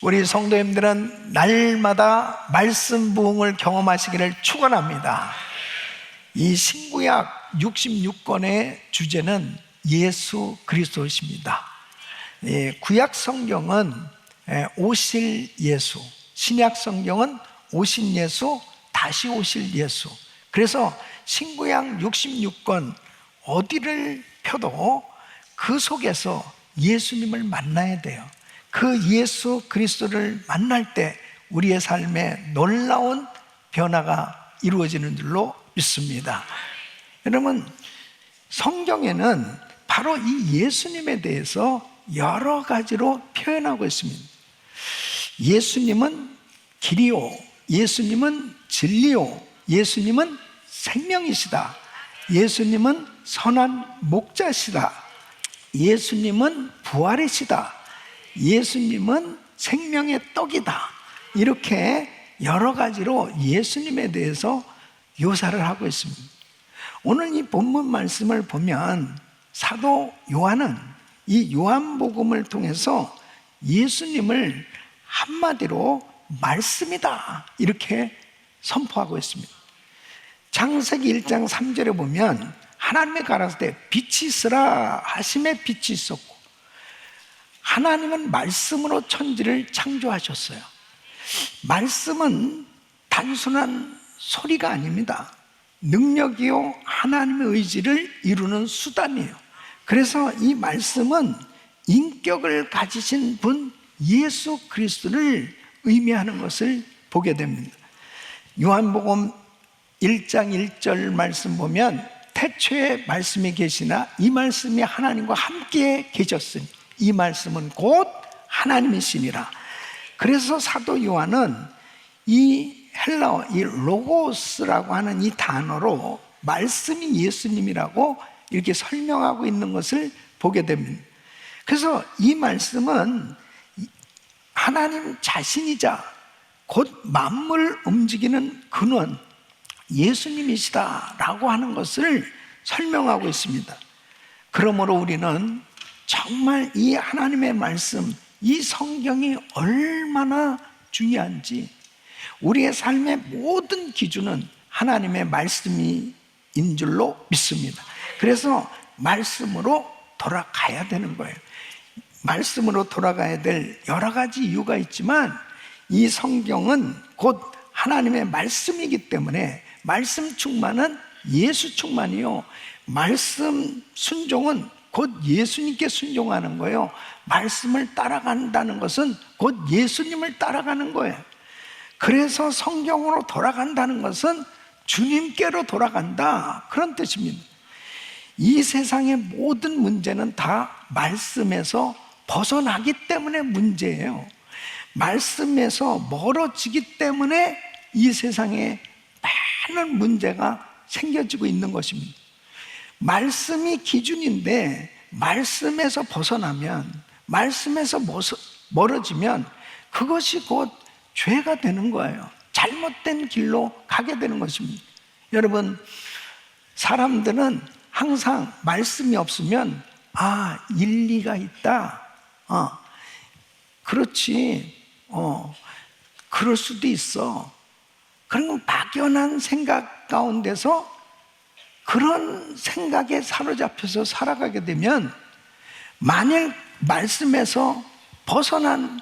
우리 성도님들은 날마다 말씀 부흥을 경험하시기를 축원합니다. 이 신구약 66권의 주제는 예수 그리스도이십니다. 구약 성경은 오실 예수, 신약 성경은 오신 예수, 다시 오실 예수. 그래서 신구약 66권 어디를 펴도 그 속에서 예수님을 만나야 돼요. 그 예수 그리스도를 만날 때 우리의 삶에 놀라운 변화가 이루어지는 줄로 믿습니다. 여러분, 성경에는 바로 이 예수님에 대해서 여러 가지로 표현하고 있습니다. 예수님은 길이요, 예수님은 진리요, 예수님은 생명이시다, 예수님은 선한 목자시다, 예수님은 부활이시다, 예수님은 생명의 떡이다. 이렇게 여러 가지로 예수님에 대해서 묘사를 하고 있습니다. 오늘 이 본문 말씀을 보면 사도 요한은 이 요한복음을 통해서 예수님을 한마디로 말씀이다 이렇게 선포하고 있습니다. 창세기 1장 3절에 보면 하나님의 가라사대 빛이 있으라 하심에 빛이 있었고, 하나님은 말씀으로 천지를 창조하셨어요. 말씀은 단순한 소리가 아닙니다. 능력이요, 하나님의 의지를 이루는 수단이에요. 그래서 이 말씀은 인격을 가지신 분 예수 그리스도를 의미하는 것을 보게 됩니다. 요한복음 1장 1절 말씀 보면 태초에 말씀이 계시나 이 말씀이 하나님과 함께 계셨으니 이 말씀은 곧 하나님이시니라. 그래서 사도 요한은 이 헬라어, 이 로고스라고 하는 이 단어로 말씀이 예수님이라고 이렇게 설명하고 있는 것을 보게 됩니다. 그래서 이 말씀은 하나님 자신이자 곧 만물을 움직이는 근원 예수님이시다라고 하는 것을 설명하고 있습니다. 그러므로 우리는 정말 이 하나님의 말씀, 이 성경이 얼마나 중요한지, 우리의 삶의 모든 기준은 하나님의 말씀인 줄로 믿습니다. 그래서 말씀으로 돌아가야 되는 거예요. 말씀으로 돌아가야 될 여러 가지 이유가 있지만 이 성경은 곧 하나님의 말씀이기 때문에 말씀 충만은 예수 충만이요, 말씀 순종은 곧 예수님께 순종하는 거예요. 말씀을 따라간다는 것은 곧 예수님을 따라가는 거예요. 그래서 성경으로 돌아간다는 것은 주님께로 돌아간다, 그런 뜻입니다. 이 세상의 모든 문제는 다 말씀에서 벗어나기 때문에 문제예요. 말씀에서 멀어지기 때문에 이 세상에 많은 문제가 생겨지고 있는 것입니다. 말씀이 기준인데 말씀에서 벗어나면, 말씀에서 멀어지면 그것이 곧 죄가 되는 거예요. 잘못된 길로 가게 되는 것입니다. 여러분, 사람들은 항상 말씀이 없으면 일리가 있다, 그렇지, 그럴 수도 있어, 그런 막연한 생각 가운데서 그런 생각에 사로잡혀서 살아가게 되면, 만일 말씀에서 벗어난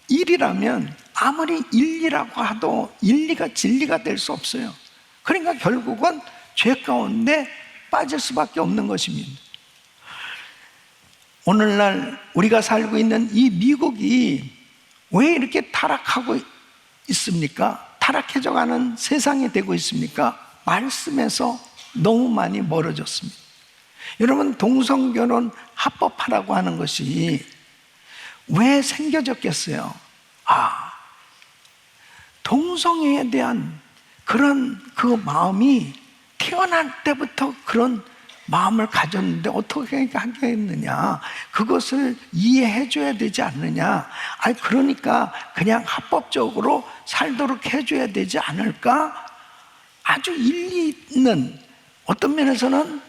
일이라면 아무리 일리라고 해도 일리가 진리가 될 수 없어요. 그러니까 결국은 죄 가운데 빠질 수밖에 없는 것입니다. 오늘날 우리가 살고 있는 이 미국이 왜 이렇게 타락하고 있습니까? 타락해져가는 세상이 되고 있습니까? 말씀에서 너무 많이 멀어졌습니다. 여러분, 동성결혼 합법화라고 하는 것이 왜 생겨졌겠어요? 동성애에 대한 그런 그 마음이 태어날 때부터 그런 마음을 가졌는데 어떻게 하겠느냐, 그것을 이해해 줘야 되지 않느냐, 그러니까 그냥 합법적으로 살도록 해줘야 되지 않을까? 아주 일리 있는, 어떤 면에서는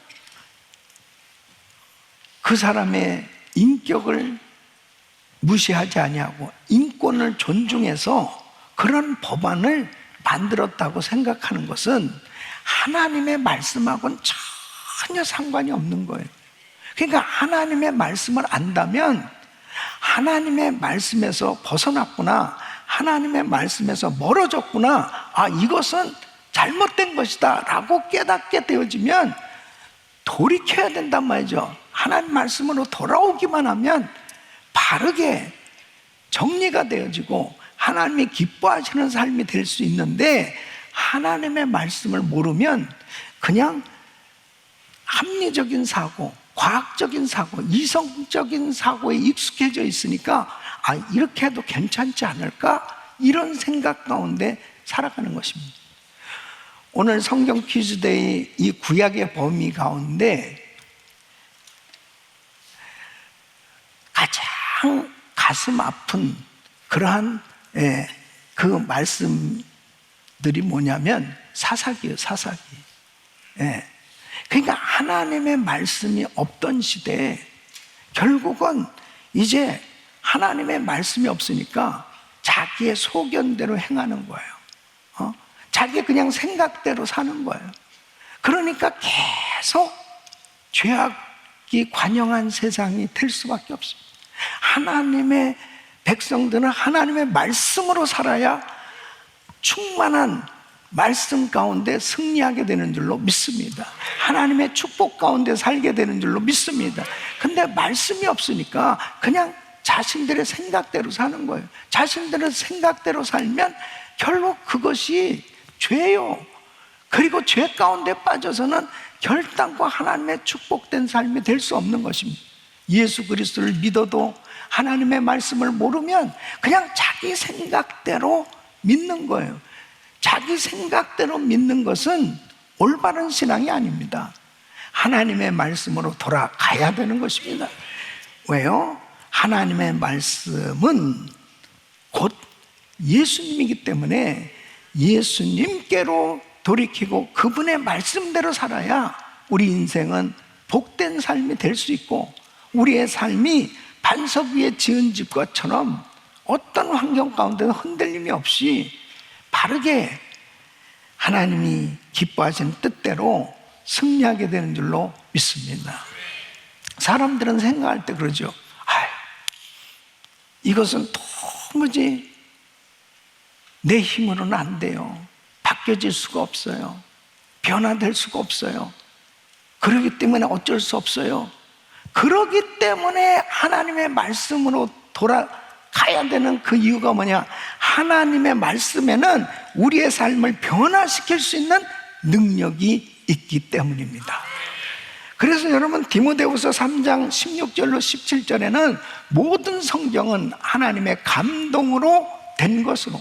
그 사람의 인격을 무시하지 아니하고 인권을 존중해서 그런 법안을 만들었다고 생각하는 것은 하나님의 말씀하고는 전혀 상관이 없는 거예요. 그러니까 하나님의 말씀을 안다면 하나님의 말씀에서 벗어났구나, 하나님의 말씀에서 멀어졌구나, 이것은 잘못된 것이다 라고 깨닫게 되어지면 돌이켜야 된단 말이죠. 하나님 말씀으로 돌아오기만 하면 바르게 정리가 되어지고 하나님이 기뻐하시는 삶이 될 수 있는데, 하나님의 말씀을 모르면 그냥 합리적인 사고, 과학적인 사고, 이성적인 사고에 익숙해져 있으니까 이렇게 해도 괜찮지 않을까? 이런 생각 가운데 살아가는 것입니다. 오늘 성경 퀴즈데이 이 구약의 범위 가운데 가장 가슴 아픈 그러한 그 말씀들이 뭐냐면 사사기예요. 사사기. 그러니까 하나님의 말씀이 없던 시대에 결국은 이제 하나님의 말씀이 없으니까 자기의 소견대로 행하는 거예요. 자기 그냥 생각대로 사는 거예요. 그러니까 계속 죄악이 관영한 세상이 될 수밖에 없습니다. 하나님의 백성들은 하나님의 말씀으로 살아야 충만한 말씀 가운데 승리하게 되는 줄로 믿습니다. 하나님의 축복 가운데 살게 되는 줄로 믿습니다. 근데 말씀이 없으니까 그냥 자신들의 생각대로 사는 거예요. 자신들의 생각대로 살면 결국 그것이 죄요. 그리고 죄 가운데 빠져서는 결단코 하나님의 축복된 삶이 될 수 없는 것입니다. 예수 그리스도를 믿어도 하나님의 말씀을 모르면 그냥 자기 생각대로 믿는 거예요. 자기 생각대로 믿는 것은 올바른 신앙이 아닙니다. 하나님의 말씀으로 돌아가야 되는 것입니다. 왜요? 하나님의 말씀은 곧 예수님이기 때문에 예수님께로 돌이키고 그분의 말씀대로 살아야 우리 인생은 복된 삶이 될 수 있고, 우리의 삶이 반석 위에 지은 집과처럼 어떤 환경 가운데도 흔들림이 없이 바르게 하나님이 기뻐하시는 뜻대로 승리하게 되는 줄로 믿습니다. 사람들은 생각할 때 그러죠. 이것은 도무지 내 힘으로는 안 돼요. 바뀌어질 수가 없어요. 변화될 수가 없어요. 그러기 때문에 어쩔 수 없어요. 그러기 때문에 하나님의 말씀으로 돌아가야 되는 그 이유가 뭐냐? 하나님의 말씀에는 우리의 삶을 변화시킬 수 있는 능력이 있기 때문입니다. 그래서 여러분, 디모데후서 3장 16절로 17절에는 모든 성경은 하나님의 감동으로 된 것으로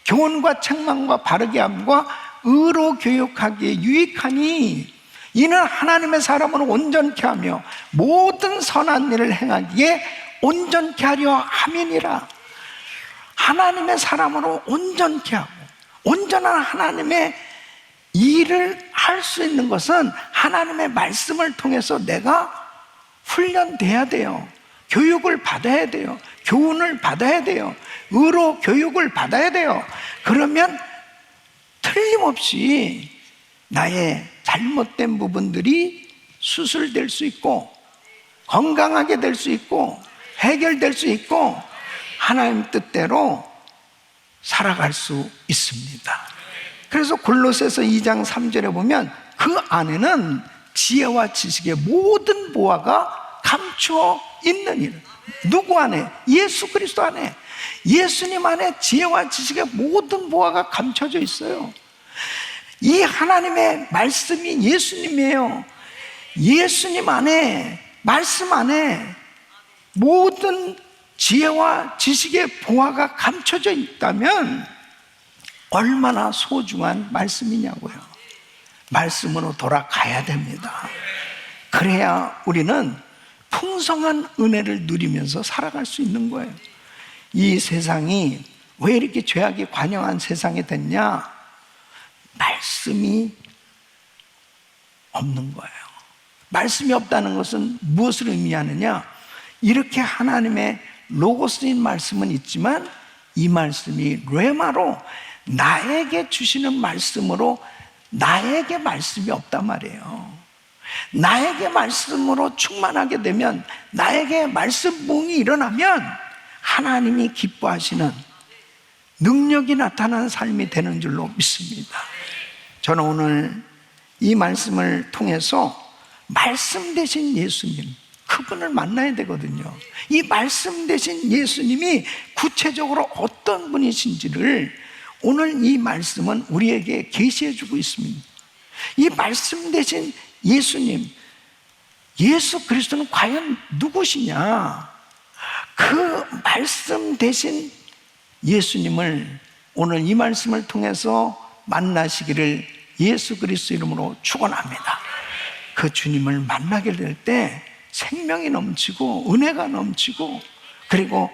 교훈과 책망과 바르게 함과 의로 교육하기에 유익하니 이는 하나님의 사람을 온전케 하며 모든 선한 일을 행하기에 온전케 하려 함이니라. 하나님의 사람으로 온전케 하고 온전한 하나님의 일을 할 수 있는 것은 하나님의 말씀을 통해서 내가 훈련돼야 돼요. 교육을 받아야 돼요. 교훈을 받아야 돼요. 의로 교육을 받아야 돼요. 그러면 틀림없이 나의 잘못된 부분들이 수술될 수 있고 건강하게 될 수 있고 해결될 수 있고 하나님 뜻대로 살아갈 수 있습니다. 그래서 골로새서 2장 3절에 보면 그 안에는 지혜와 지식의 모든 보화가 감추어 있느니라. 누구 안에? 예수 그리스도 안에. 예수님 안에 지혜와 지식의 모든 보화가 감춰져 있어요. 이 하나님의 말씀이 예수님이에요. 예수님 안에, 말씀 안에 모든 지혜와 지식의 보화가 감춰져 있다면 얼마나 소중한 말씀이냐고요. 말씀으로 돌아가야 됩니다. 그래야 우리는 풍성한 은혜를 누리면서 살아갈 수 있는 거예요. 이 세상이 왜 이렇게 죄악이 관영한 세상이 됐냐? 말씀이 없는 거예요. 말씀이 없다는 것은 무엇을 의미하느냐? 이렇게 하나님의 로고스인 말씀은 있지만 이 말씀이 레마로 나에게 주시는 말씀으로 나에게 말씀이 없단 말이에요. 나에게 말씀으로 충만하게 되면, 나에게 말씀 붕이 일어나면 하나님이 기뻐하시는 능력이 나타나는 삶이 되는 줄로 믿습니다. 저는 오늘 이 말씀을 통해서 말씀 되신 예수님, 그분을 만나야 되거든요. 이 말씀 되신 예수님이 구체적으로 어떤 분이신지를 오늘 이 말씀은 우리에게 계시해 주고 있습니다. 이 말씀 되신 예수님, 예수 그리스도는 과연 누구시냐? 그 말씀 되신 예수님을 오늘 이 말씀을 통해서 만나시기를 예수 그리스도 이름으로 축원합니다. 그 주님을 만나게 될 때 생명이 넘치고 은혜가 넘치고, 그리고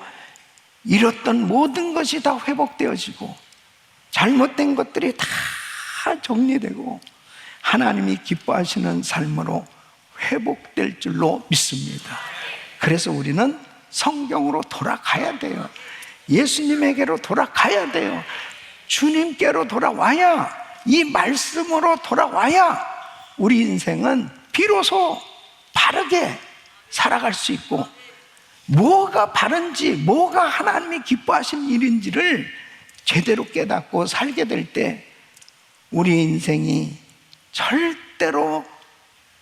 잃었던 모든 것이 다 회복되어지고 잘못된 것들이 다 정리되고 하나님이 기뻐하시는 삶으로 회복될 줄로 믿습니다. 그래서 우리는 성경으로 돌아가야 돼요. 예수님에게로 돌아가야 돼요. 주님께로 돌아와야, 이 말씀으로 돌아와야 우리 인생은 비로소 바르게 살아갈 수 있고, 뭐가 바른지, 뭐가 하나님이 기뻐하신 일인지를 제대로 깨닫고 살게 될 때 우리 인생이 절대로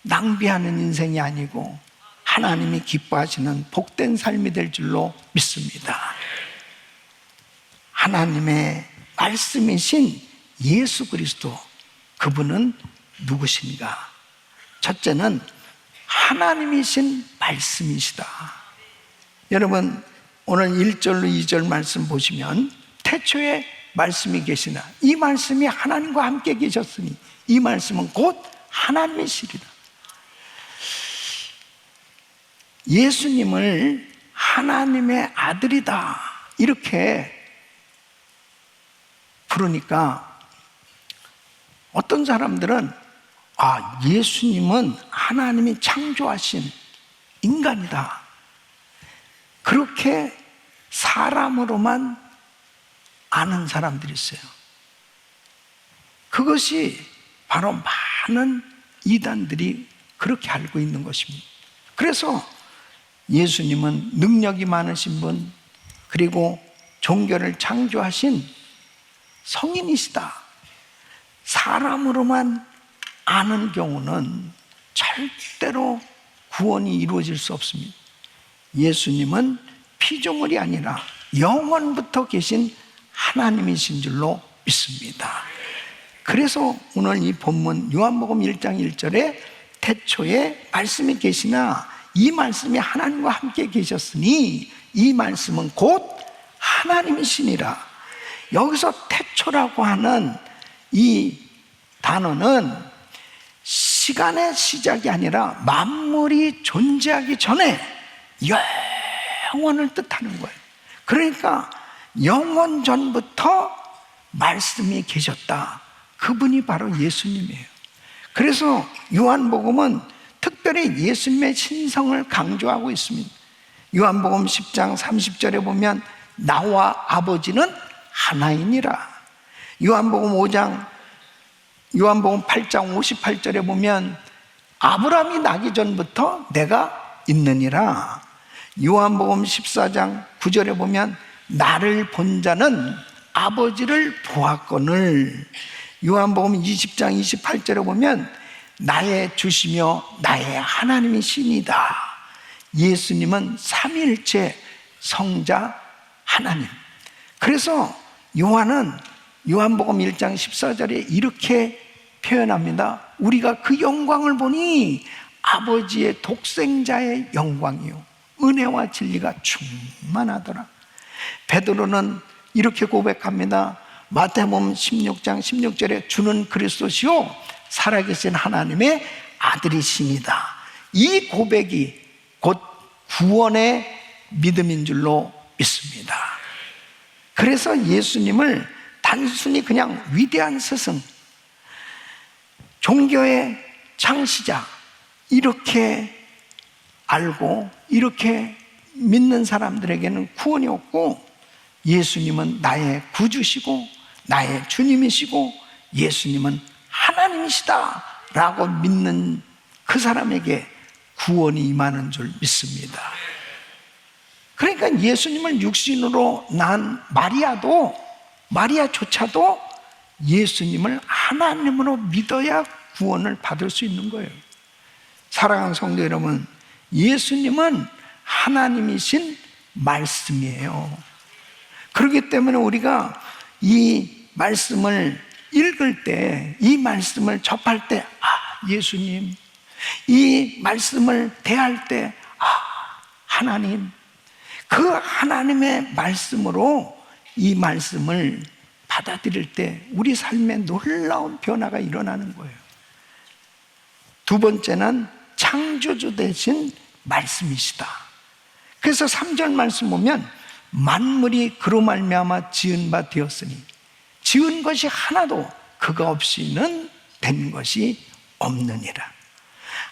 낭비하는 인생이 아니고 하나님이 기뻐하시는 복된 삶이 될 줄로 믿습니다. 하나님의 말씀이신 예수 그리스도, 그분은 누구신가? 첫째는 하나님이신 말씀이시다. 여러분, 오늘 1절로 2절 말씀 보시면 태초에 말씀이 계시나, 이 말씀이 하나님과 함께 계셨으니 이 말씀은 곧 하나님이시리라. 예수님을 하나님의 아들이다 이렇게 부르니까 어떤 사람들은 예수님은 하나님이 창조하신 인간이다, 그렇게 사람으로만 아는 사람들이 있어요. 그것이 바로 많은 이단들이 그렇게 알고 있는 것입니다. 그래서 예수님은 능력이 많으신 분, 그리고 종교를 창조하신 성인이시다, 사람으로만 아는 경우는 절대로 구원이 이루어질 수 없습니다. 예수님은 피조물이 아니라 영원부터 계신 하나님이신 줄로 믿습니다. 그래서 오늘 이 본문 요한복음 1장 1절에 태초에 말씀이 계시나 이 말씀이 하나님과 함께 계셨으니 이 말씀은 곧 하나님이시니라. 여기서 태초라고 하는 이 단어는 시간의 시작이 아니라 만물이 존재하기 전에 영원을 뜻하는 거예요. 그러니까 영원 전부터 말씀이 계셨다, 그분이 바로 예수님이에요. 그래서 요한복음은 특별히 예수님의 신성을 강조하고 있습니다. 요한복음 10장 30절에 보면 나와 아버지는 하나이니라. 요한복음 8장 58절에 보면 아브라함이 나기 전부터 내가 있느니라. 요한복음 14장 9절에 보면 나를 본 자는 아버지를 보았거늘. 요한복음 20장 28절에 보면 나의 주시며 나의 하나님이시니다. 예수님은 삼위일체 성자 하나님. 그래서 요한은 요한복음 1장 14절에 이렇게 표현합니다. 우리가 그 영광을 보니 아버지의 독생자의 영광이요 은혜와 진리가 충만하더라. 베드로는 이렇게 고백합니다. 마태복음 16장 16절에 주는 그리스도시요 살아계신 하나님의 아들이십니다. 이 고백이 곧 구원의 믿음인 줄로 믿습니다. 그래서 예수님을 단순히 그냥 위대한 스승, 종교의 창시자 이렇게 알고 이렇게 믿는 사람들에게는 구원이 없고 예수님은 나의 구주시고 나의 주님이시고 예수님은 하나님이시다 라고 믿는 그 사람에게 구원이 임하는 줄 믿습니다. 그러니까 예수님을 육신으로 낳은 마리아조차도 예수님을 하나님으로 믿어야 구원을 받을 수 있는 거예요. 사랑하는 성도 여러분, 예수님은 하나님이신 말씀이에요. 그렇기 때문에 우리가 이 말씀을 읽을 때, 이 말씀을 접할 때, 예수님, 이 말씀을 대할 때, 하나님, 그 하나님의 말씀으로 이 말씀을 받아들일 때 우리 삶에 놀라운 변화가 일어나는 거예요. 두 번째는 창조주 되신 말씀이시다. 그래서 3절 말씀 보면 만물이 그로 말미암아 지은 바 되었으니 지은 것이 하나도 그가 없이는 된 것이 없느니라.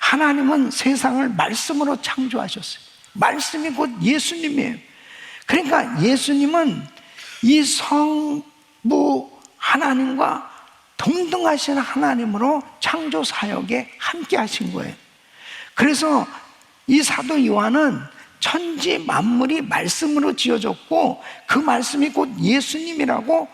하나님은 세상을 말씀으로 창조하셨어요. 말씀이 곧 예수님이에요. 그러니까 예수님은 이 성부 하나님과 동등하신 하나님으로 창조 사역에 함께 하신 거예요. 그래서 이 사도 요한은 천지 만물이 말씀으로 지어졌고 그 말씀이 곧 예수님이라고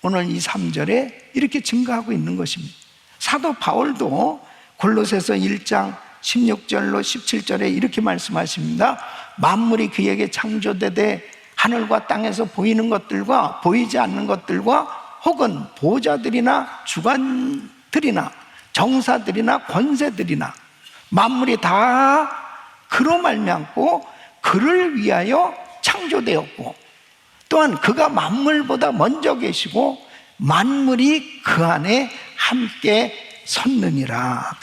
오늘 이 3절에 이렇게 증거하고 있는 것입니다. 사도 바울도 골로새서 1장 16절로 17절에 이렇게 말씀하십니다. 만물이 그에게 창조되되 하늘과 땅에서 보이는 것들과 보이지 않는 것들과 혹은 보좌들이나 주관들이나 정사들이나 권세들이나 만물이 다 그로 말미암고 그를 위하여 창조되었고 또한 그가 만물보다 먼저 계시고 만물이 그 안에 함께 섰느니라.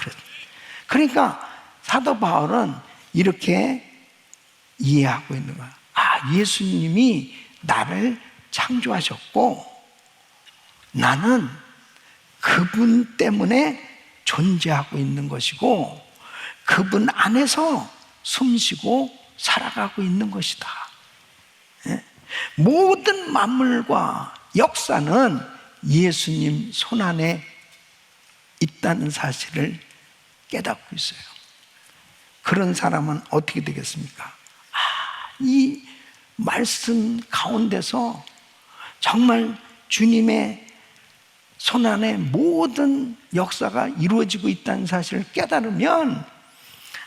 그러니까 사도 바울은 이렇게 이해하고 있는 거야. 예수님이 나를 창조하셨고 나는 그분 때문에 존재하고 있는 것이고 그분 안에서 숨쉬고 살아가고 있는 것이다. 모든 만물과 역사는 예수님 손안에 있다는 사실을 깨닫고 있어요. 그런 사람은 어떻게 되겠습니까? 이 말씀 가운데서 정말 주님의 손안에 모든 역사가 이루어지고 있다는 사실을 깨달으면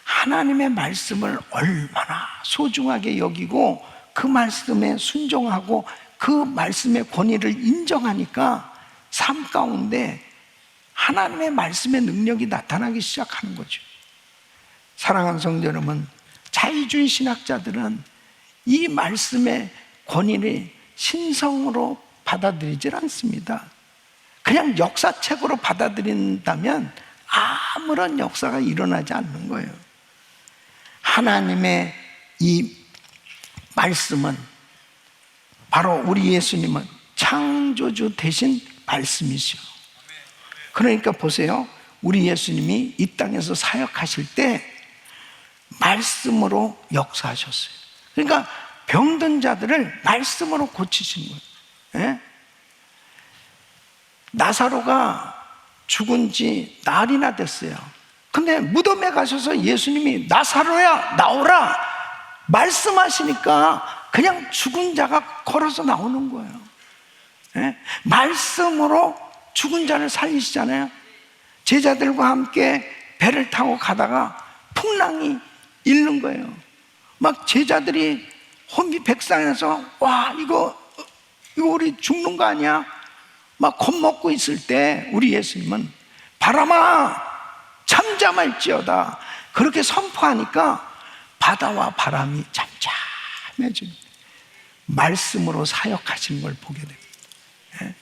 하나님의 말씀을 얼마나 소중하게 여기고 그 말씀에 순종하고 그 말씀의 권위를 인정하니까 삶 가운데 하나님의 말씀의 능력이 나타나기 시작하는 거죠. 사랑하는 성도 여러분, 자유주의 신학자들은 이 말씀의 권위를 신성으로 받아들이질 않습니다. 그냥 역사책으로 받아들인다면 아무런 역사가 일어나지 않는 거예요. 하나님의 이 말씀은 바로 우리 예수님은 창조주 되신 말씀이시오. 그러니까 보세요. 우리 예수님이 이 땅에서 사역하실 때 말씀으로 역사하셨어요. 그러니까 병든 자들을 말씀으로 고치신 거예요. 예? 나사로가 죽은 지 날이나 됐어요. 근데 무덤에 가셔서 예수님이 나사로야 나오라 말씀하시니까 그냥 죽은 자가 걸어서 나오는 거예요. 예? 말씀으로 죽은 자를 살리시잖아요. 제자들과 함께 배를 타고 가다가 풍랑이 일는 거예요. 막 제자들이 혼비백산해서 와 이거 우리 죽는 거 아니야? 막 겁먹고 있을 때 우리 예수님은 바람아 잠잠할지어다 그렇게 선포하니까 바다와 바람이 잠잠해집니다. 말씀으로 사역하시는 걸 보게 됩니다. 예?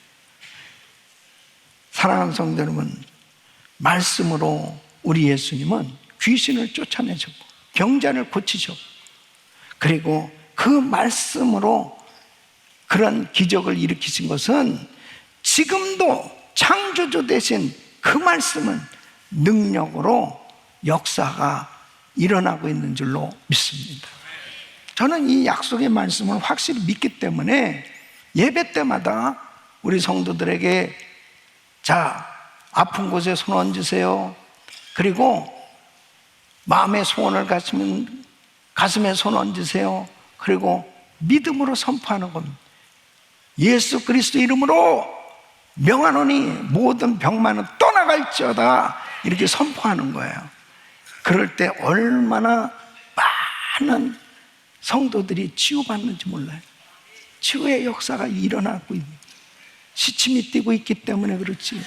사랑하는 성도 여러분, 말씀으로 우리 예수님은 귀신을 쫓아내셨고 병자를 고치셨고 그리고 그 말씀으로 그런 기적을 일으키신 것은 지금도 창조주 되신 그 말씀은 능력으로 역사가 일어나고 있는 줄로 믿습니다. 저는 이 약속의 말씀을 확실히 믿기 때문에 예배 때마다 우리 성도들에게 자, 아픈 곳에 손 얹으세요. 그리고 마음의 소원을 가지면 가슴에 손 얹으세요. 그리고 믿음으로 선포하는 겁니다. 예수 그리스도 이름으로 명하노니 모든 병만은 떠나갈지어다, 이렇게 선포하는 거예요. 그럴 때 얼마나 많은 성도들이 치유받는지 몰라요. 치유의 역사가 일어나고 있는, 시침이 뛰고 있기 때문에 그렇지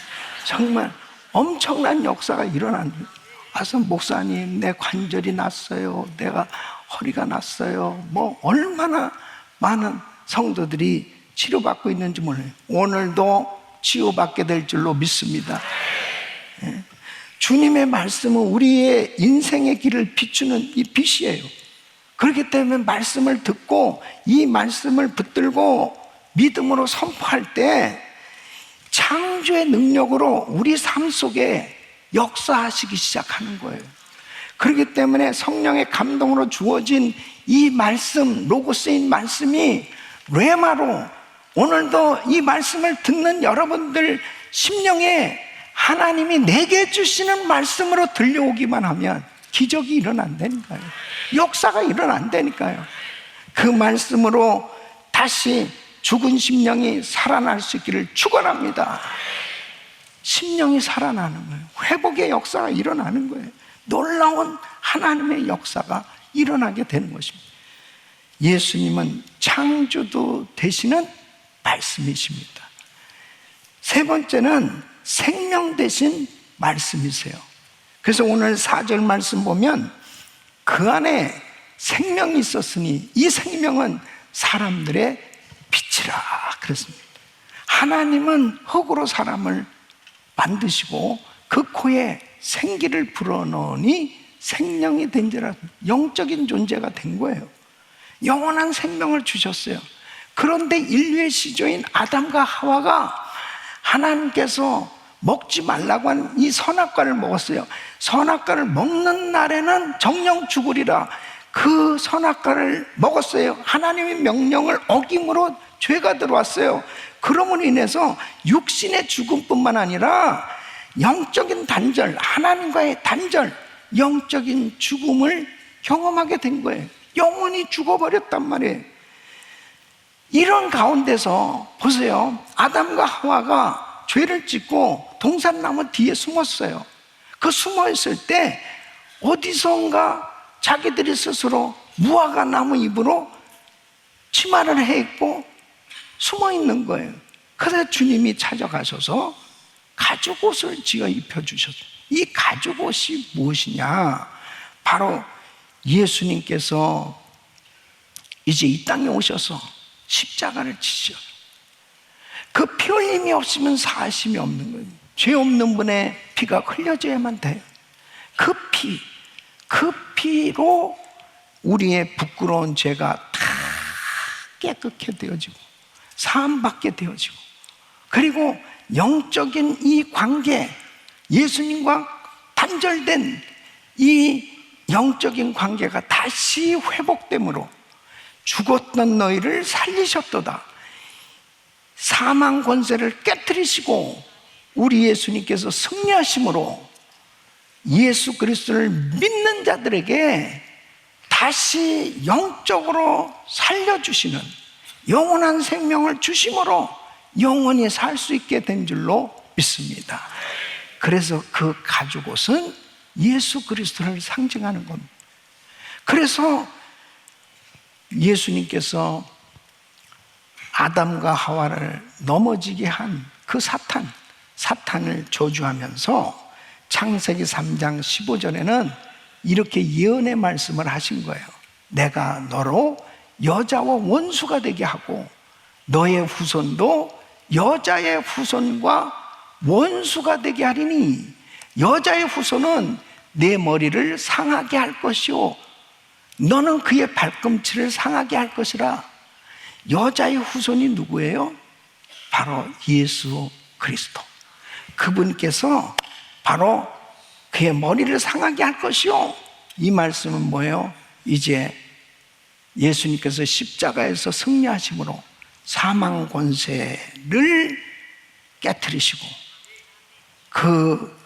정말 엄청난 역사가 일어나는 거예요. 와서 목사님 내 관절이 났어요, 내가 허리가 났어요, 뭐 얼마나 많은 성도들이 치료받고 있는지 몰라요. 오늘도 치유받게 될 줄로 믿습니다. 주님의 말씀은 우리의 인생의 길을 비추는 이 빛이에요. 그렇기 때문에 말씀을 듣고 이 말씀을 붙들고 믿음으로 선포할 때 창조의 능력으로 우리 삶 속에 역사하시기 시작하는 거예요. 그렇기 때문에 성령의 감동으로 주어진 이 말씀, 로고스인 말씀이 레마로 오늘도 이 말씀을 듣는 여러분들 심령에 하나님이 내게 주시는 말씀으로 들려오기만 하면 기적이 일어난다니까요. 역사가 일어난다니까요. 그 말씀으로 다시 죽은 심령이 살아날 수 있기를 축원합니다. 심령이 살아나는 거예요. 회복의 역사가 일어나는 거예요. 놀라운 하나님의 역사가 일어나게 되는 것입니다. 예수님은 창조도 되시는 말씀이십니다. 세 번째는 생명 되신 말씀이세요. 그래서 오늘 4절 말씀 보면 그 안에 생명이 있었으니 이 생명은 사람들의 빛이라 그랬습니다. 하나님은 흙으로 사람을 만드시고 그 코에 생기를 불어넣으니 생명이 된지라, 영적인 존재가 된 거예요. 영원한 생명을 주셨어요. 그런데 인류의 시조인 아담과 하와가 하나님께서 먹지 말라고 한 이 선악과를 먹었어요. 선악과를 먹는 날에는 정령 죽으리라. 그 선악과를 먹었어요. 하나님의 명령을 어김으로 죄가 들어왔어요. 그러므로 인해서 육신의 죽음뿐만 아니라 영적인 단절, 하나님과의 단절, 영적인 죽음을 경험하게 된 거예요. 영원히 죽어버렸단 말이에요. 이런 가운데서 보세요. 아담과 하와가 죄를 짓고 동산나무 뒤에 숨었어요. 그 숨어있을 때 어디선가 자기들이 스스로 무화과 나무 잎으로 치마를 해 입고 숨어있는 거예요. 그래서 주님이 찾아가셔서 가죽옷을 지어 입혀주셨어요. 이 가죽옷이 무엇이냐? 바로 예수님께서 이제 이 땅에 오셔서 십자가를 지셔. 그 피 흘림이 없으면 사하심이 없는 거예요. 죄 없는 분의 피가 흘려져야만 돼요. 그 피로 우리의 부끄러운 죄가 다 깨끗게 되어지고 사함받게 되어지고, 그리고 영적인 이 관계, 예수님과 단절된 이 영적인 관계가 다시 회복되므로 죽었던 너희를 살리셨도다. 사망 권세를 깨뜨리시고 우리 예수님께서 승리하심으로 예수 그리스도를 믿는 자들에게 다시 영적으로 살려주시는 영원한 생명을 주심으로 영원히 살 수 있게 된 줄로 믿습니다. 그래서 그 가죽옷은 예수 그리스도를 상징하는 겁니다. 그래서 예수님께서 아담과 하와를 넘어지게 한 그 사탄을 저주하면서 창세기 3장 15절에는 이렇게 예언의 말씀을 하신 거예요. 내가 너로 여자와 원수가 되게 하고 너의 후손도 여자의 후손과 원수가 되게 하리니 여자의 후손은 내 머리를 상하게 할 것이요 너는 그의 발꿈치를 상하게 할 것이라. 여자의 후손이 누구예요? 바로 예수 그리스도. 그분께서 바로 그의 머리를 상하게 할 것이요. 이 말씀은 뭐예요? 이제 예수님께서 십자가에서 승리하심으로 사망 권세를 깨트리시고 그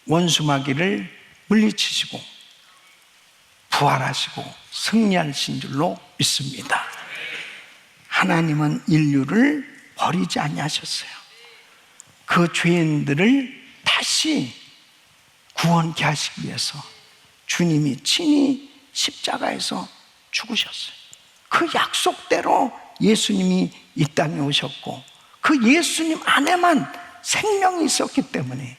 원수마귀를 물리치시고 부활하시고 승리하신 줄로 믿습니다. 하나님은 인류를 버리지 아니하셨어요. 그 죄인들을 다시 구원케 하시기 위해서 주님이 친히 십자가에서 죽으셨어요. 그 약속대로 예수님이 이 땅에 오셨고 그 예수님 안에만 생명이 있었기 때문에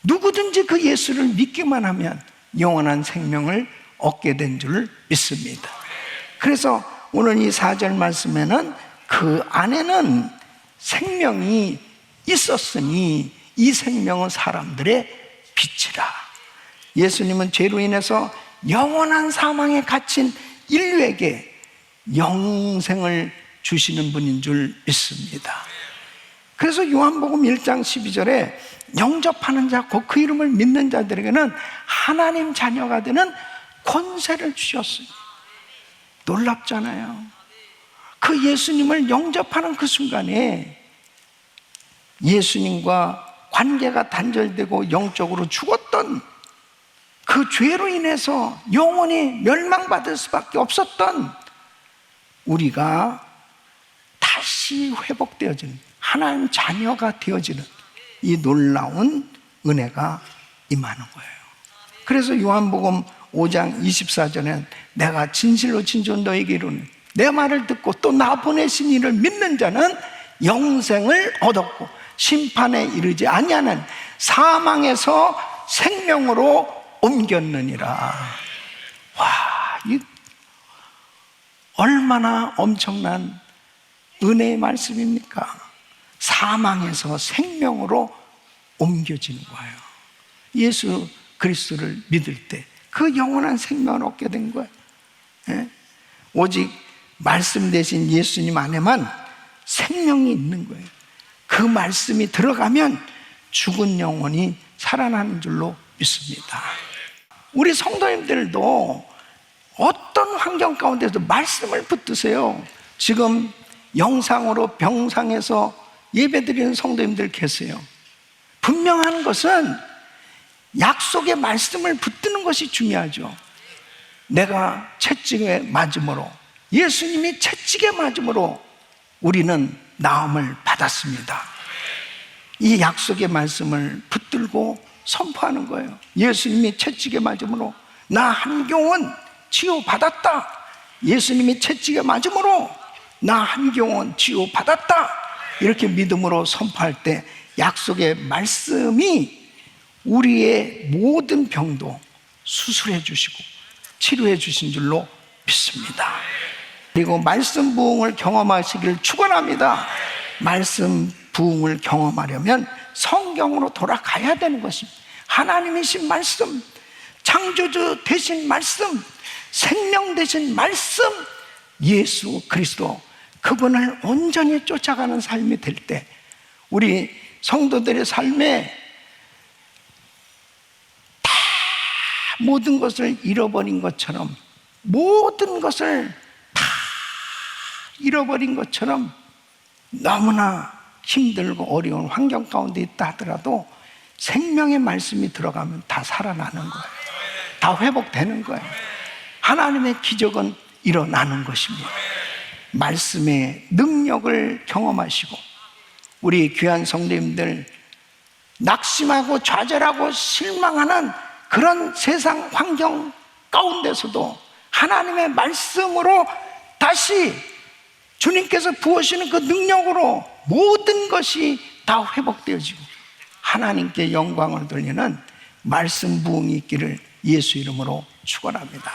누구든지 그 예수를 믿기만 하면 영원한 생명을 얻게 된 줄 믿습니다. 그래서 오늘 이 4절 말씀에는 그 안에는 생명이 있었으니 이 생명은 사람들의 빛이라. 예수님은 죄로 인해서 영원한 사망에 갇힌 인류에게 영생을 주시는 분인 줄 믿습니다. 그래서 요한복음 1장 12절에 영접하는 자, 곧 그 이름을 믿는 자들에게는 하나님 자녀가 되는 권세를 주셨어요. 놀랍잖아요. 그 예수님을 영접하는 그 순간에 예수님과 관계가 단절되고 영적으로 죽었던 그 죄로 인해서 영원히 멸망받을 수밖에 없었던 우리가 다시 회복되어지는 하나님 자녀가 되어지는 이 놀라운 은혜가 임하는 거예요. 그래서 요한복음 5장 24절에는 내가 진실로 진실로 너에게 이르노니 내 말을 듣고 또 나 보내신 이를 믿는 자는 영생을 얻었고 심판에 이르지 아니하는 사망에서 생명으로 옮겼느니라. 와, 이 얼마나 엄청난 은혜의 말씀입니까? 사망에서 생명으로 옮겨지는 거예요. 예수 그리스도를 믿을 때 그 영원한 생명을 얻게 된 거예요. 예? 오직 말씀 대신 예수님 안에만 생명이 있는 거예요. 그 말씀이 들어가면 죽은 영혼이 살아나는 줄로 믿습니다. 우리 성도님들도 어떤 환경 가운데서 말씀을 붙드세요. 지금 영상으로 병상에서 예배드리는 성도님들 계세요. 분명한 것은 약속의 말씀을 붙드는 것이 중요하죠. 내가 채찍에 맞음으로, 예수님이 채찍에 맞음으로 우리는 나음을 받았습니다. 이 약속의 말씀을 붙들고 선포하는 거예요. 예수님이 채찍에 맞음으로 나 한경원 치유받았다. 예수님이 채찍에 맞음으로 나 한경원 치유받았다. 이렇게 믿음으로 선포할 때 약속의 말씀이 우리의 모든 병도 수술해 주시고 치료해 주신 줄로 믿습니다. 그리고 말씀 부흥을 경험하시기를 축원합니다. 말씀 부흥을 경험하려면 성경으로 돌아가야 되는 것입니다. 하나님이신 말씀, 창조주 되신 말씀, 생명 되신 말씀, 예수 그리스도, 그분을 온전히 쫓아가는 삶이 될 때 우리 성도들의 삶에 다 모든 것을 잃어버린 것처럼, 모든 것을 다 잃어버린 것처럼 너무나 힘들고 어려운 환경 가운데 있다 하더라도 생명의 말씀이 들어가면 다 살아나는 거예요. 다 회복되는 거예요. 하나님의 기적은 일어나는 것입니다. 말씀의 능력을 경험하시고 우리 귀한 성도님들 낙심하고 좌절하고 실망하는 그런 세상 환경 가운데서도 하나님의 말씀으로 다시 주님께서 부으시는 그 능력으로 모든 것이 다 회복되어지고 하나님께 영광을 돌리는 말씀 부흥이 있기를 예수 이름으로 축원합니다.